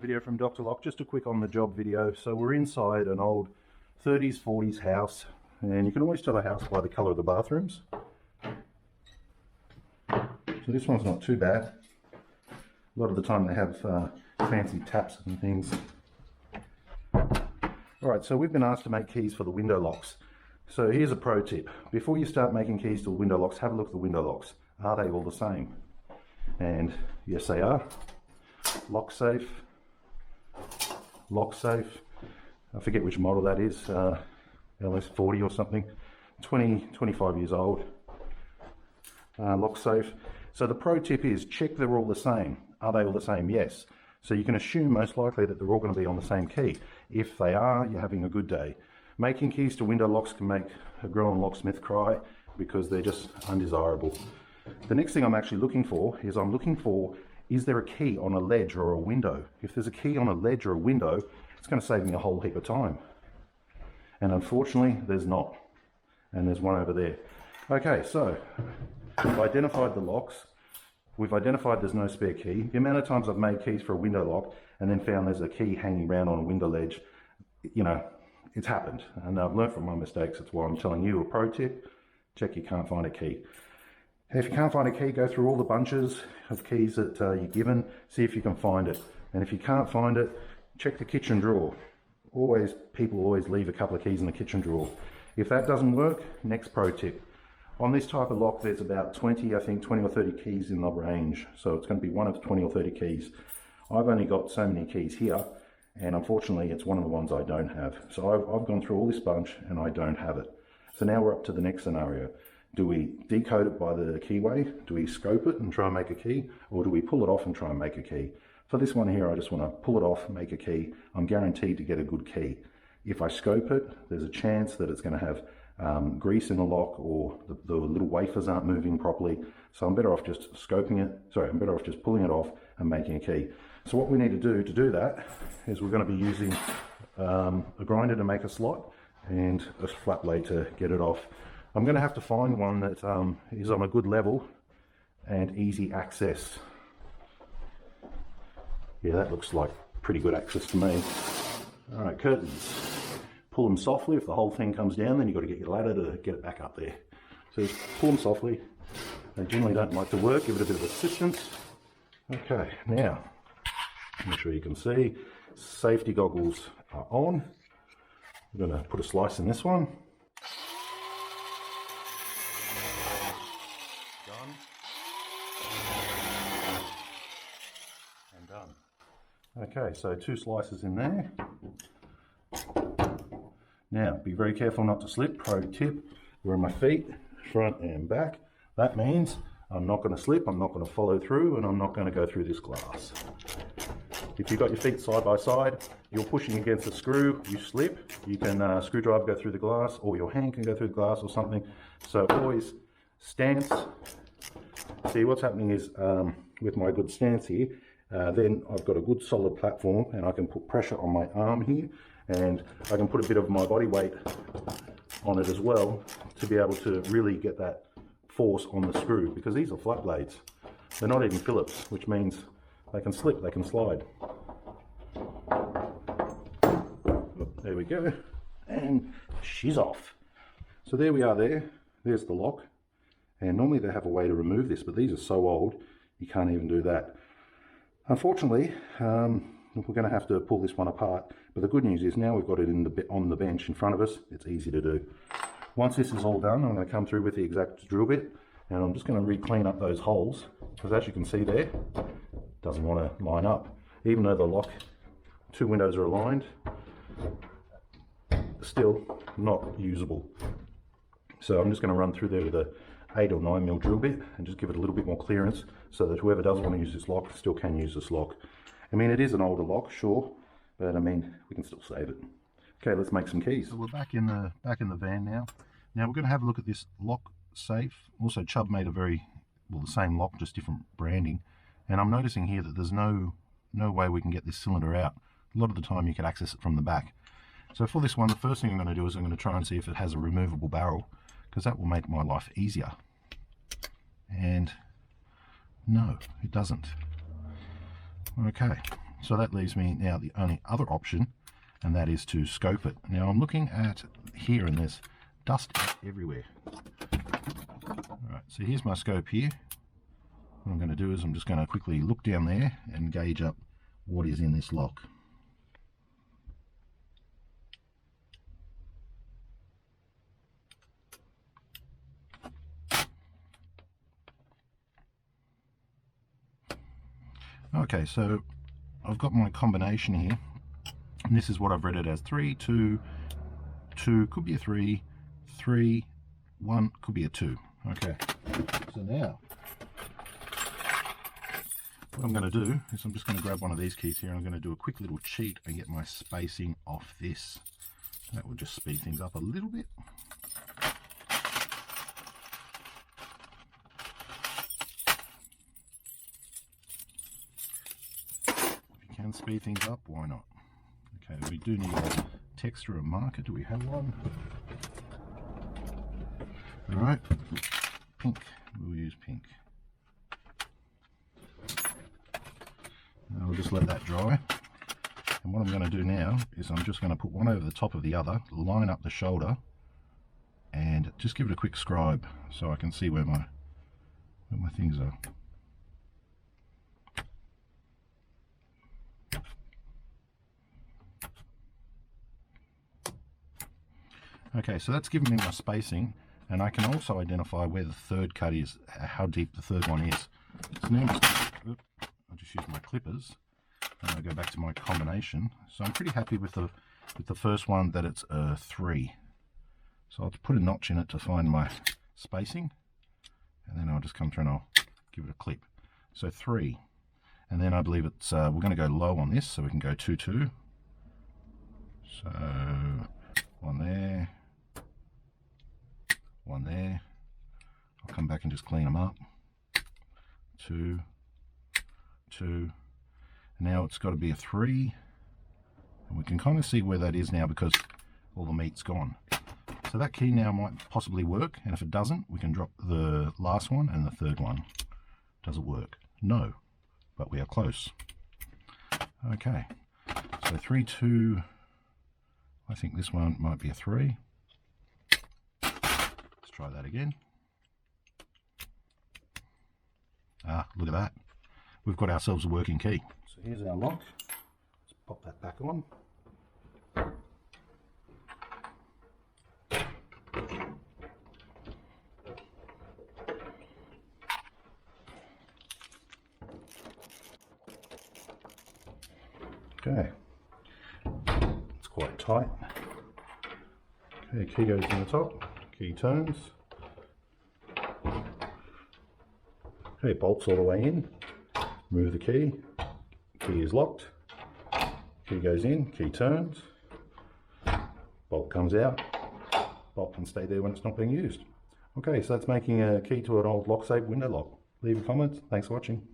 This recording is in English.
Video from Dr. Lock, just a quick on the job video. So we're inside an old 30s, 40s house, and you can always tell a house by the colour of the bathrooms. So this one's not too bad. A lot of the time they have fancy taps and things. Alright, so we've been asked to make keys for the window locks. So here's a pro tip. Before you start making keys to window locks, have a look at the window locks. Are they all the same? And yes, they are. Lock safe. Lock safe. I forget which model that is. LS40 or something. 25 years old. Lock safe. So the pro tip is check they're all the same. Are they all the same? Yes. So you can assume most likely that they're all going to be on the same key. If they are, you're having a good day. Making keys to window locks can make a grown locksmith cry because they're just undesirable. The next thing I'm actually looking for is there a key on a ledge or a window? If there's a key on a ledge or a window, it's going to save me a whole heap of time. And unfortunately, there's not. And there's one over there. Okay, so we've identified the locks. We've identified there's no spare key. The amount of times I've made keys for a window lock and then found there's a key hanging around on a window ledge, you know, it's happened. And I've learned from my mistakes. That's why I'm telling you a pro tip. Check you can't find a key. If you can't find a key, go through all the bunches of keys that you're given, see if you can find it. And if you can't find it, check the kitchen drawer. People always leave a couple of keys in the kitchen drawer. If that doesn't work, next pro tip. On this type of lock, there's about 20 or 30 keys in the range. So it's going to be one of 20 or 30 keys. I've only got so many keys here, and unfortunately, it's one of the ones I don't have. So I've gone through all this bunch, and I don't have it. So now we're up to the next scenario. Do we decode it by the keyway? Do we scope it and try and make a key? Or do we pull it off and try and make a key? For this one here, I just want to pull it off, make a key. I'm guaranteed to get a good key. If I scope it, there's a chance that it's going to have grease in the lock, or the little wafers aren't moving properly. So I'm better off just I'm better off just pulling it off and making a key. So what we need to do that is we're going to be using a grinder to make a slot and a flat blade to get it off. I'm going to have to find one that is on a good level and easy access. Yeah, that looks like pretty good access to me. All right, curtains. Pull them softly. If the whole thing comes down, then you've got to get your ladder to get it back up there. So just pull them softly. They generally don't like to work. Give it a bit of assistance. Okay, now, make sure you can see. Safety goggles are on. I'm going to put a slice in this one. Done. And done. Okay, so 2 slices in there. Now, be very careful not to slip. Pro tip, where are my feet? Front and back. That means I'm not going to slip, I'm not going to follow through, and I'm not going to go through this glass. If you've got your feet side by side, you're pushing against a screw, you slip, you can screwdriver go through the glass, or your hand can go through the glass or something. So always stance. See, what's happening is with my good stance here, then I've got a good solid platform, and I can put pressure on my arm here, and I can put a bit of my body weight on it as well to be able to really get that force on the screw, because these are flat blades. They're not even Phillips, which means they can slip, they can slide. There we go, and she's off. So there we are there. There's the lock. And normally they have a way to remove this, but these are so old, you can't even do that. Unfortunately, we're going to have to pull this one apart. But the good news is now we've got it on the bench in front of us. It's easy to do. Once this is all done, I'm going to come through with the exact drill bit, and I'm just going to re-clean up those holes, because as you can see there, it doesn't want to line up. Even though the lock, 2 windows are aligned, still not usable. So I'm just going to run through there with a 8 or 9 mil drill bit and just give it a little bit more clearance so that whoever does want to use this lock still can use this lock. I mean, it is an older lock, sure, but I mean, we can still save it. Okay, let's make some keys. So we're back in the van now. Now we're going to have a look at this lock safe. Also, Chubb made the same lock, just different branding. And I'm noticing here that there's no way we can get this cylinder out. A lot of the time you can access it from the back. So for this one, the first thing I'm going to do is I'm going to try and see if it has a removable barrel, because that will make my life easier. And no, it doesn't. Okay, So that leaves me now the only other option, and that is to scope it. Now I'm looking at here and there's dust everywhere. Alright, so here's my scope here. What I'm going to do is I'm just going to quickly look down there and gauge up what is in this lock. Okay, so I've got my combination here, and this is what I've read it as: 3, 2, 2, could be a 3, 3, 1, could be a 2. Okay, so now what I'm going to do is I'm just going to grab one of these keys here, and I'm going to do a quick little cheat and get my spacing off this. That will just speed things up a little bit. Can speed things up, why not? Okay, we do need a texture or marker. Do we have one? Alright, pink. We'll use pink. I'll just let that dry. And what I'm going to do now is I'm just going to put one over the top of the other, line up the shoulder, and just give it a quick scribe so I can see where my things are. Okay, so that's given me my spacing, and I can also identify where the third cut is, how deep the third one is. So now I'll just use my clippers, and I'll go back to my combination. So I'm pretty happy with the first one, that it's a 3. So I'll put a notch in it to find my spacing, and then I'll just come through and I'll give it a clip. So 3, and then I believe it's we're going to go low on this, so we can go 2, 2. So one there. One there. I'll come back and just clean them up. 2, 2. Now it's got to be a 3, and we can kind of see where that is now because all the meat's gone. So that key now might possibly work, and if it doesn't, we can drop the last one and the third one. Does it work? No, but we are close. Okay, so 3, 2. I think this one might be a 3. Let's try that again. Ah, look at that. We've got ourselves a working key. So here's our lock. Let's pop that back on. Okay. It's quite tight. Okay, key goes in the top, key turns. Okay, bolts all the way in. Move the key is locked. Key goes in, key turns. Bolt comes out. Bolt can stay there when it's not being used. Okay, so that's making a key to an old lock safe window lock. Leave your comments. Thanks for watching.